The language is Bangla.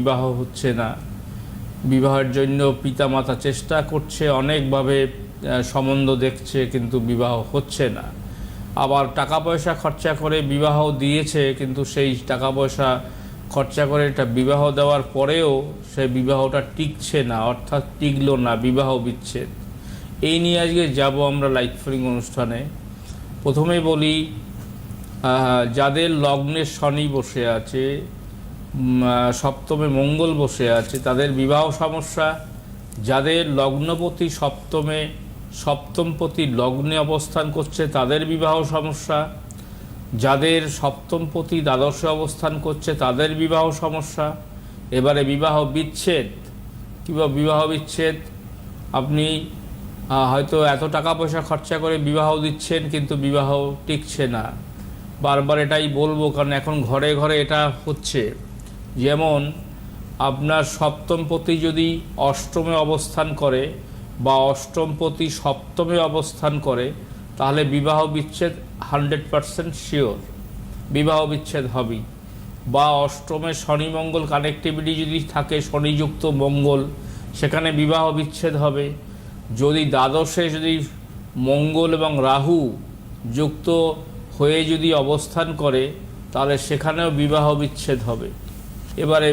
বিবাহ হচ্ছে না। বিবাহের জন্য পিতামাতা চেষ্টা করছে, অনেকভাবে সম্বন্ধ দেখছে, কিন্তু বিবাহ হচ্ছে না। আবার টাকা পয়সা খরচা করে বিবাহ দিয়েছে, কিন্তু সেই টাকা পয়সা খরচা করে এটা বিবাহ দেওয়ার পরেও সেই বিবাহটা টিকছে না, অর্থাৎ টিকলো না, বিবাহ বিচ্ছেদ। এই নিয়ে আজকে যাব আমরা লাইট ফ্লিং অনুষ্ঠানে। প্রথমে বলি, যাদের লগ্নে শনি বসে আছে, সপ্তমে মঙ্গল বসে আছে, তাদের বিবাহ সমস্যা। যাদের লগ্নপতি সপ্তমপতি লগ্নে অবস্থান করছে, তাদের বিবাহ সমস্যা। যাদের সপ্তমপতি দ্বাদশে অবস্থান করছে, তাদের বিবাহ সমস্যা। এবারে বিবাহ বিচ্ছেদ। কিংবা বিবাহ বিচ্ছেদ, আপনি হয়তো এত টাকা পয়সা খরচা করে বিবাহ দিচ্ছেন, কিন্তু বিবাহ টিকছে না। বারবার এটাই বলবো, কারণ এখন ঘরে ঘরে এটা হচ্ছে। যেমন আপনার সপ্তমপতি যদি অষ্টমে অবস্থান করে বা অষ্টমপতি সপ্তমে অবস্থান করে, তাহলে বিবাহ বিচ্ছেদ 100% শিওর, বিবাহ বিচ্ছেদ হবেই। বা অষ্টমে শনি মঙ্গল কানেক্টিভিটি যদি থাকে, শনিযুক্ত মঙ্গল, সেখানে বিবাহ বিচ্ছেদ হবে। যদি দ্বাদশে যদি মঙ্গল এবং রাহু যুক্ত হয়ে যদি অবস্থান করে, তাহলে সেখানেও বিবাহ বিচ্ছেদ হবে। এবারে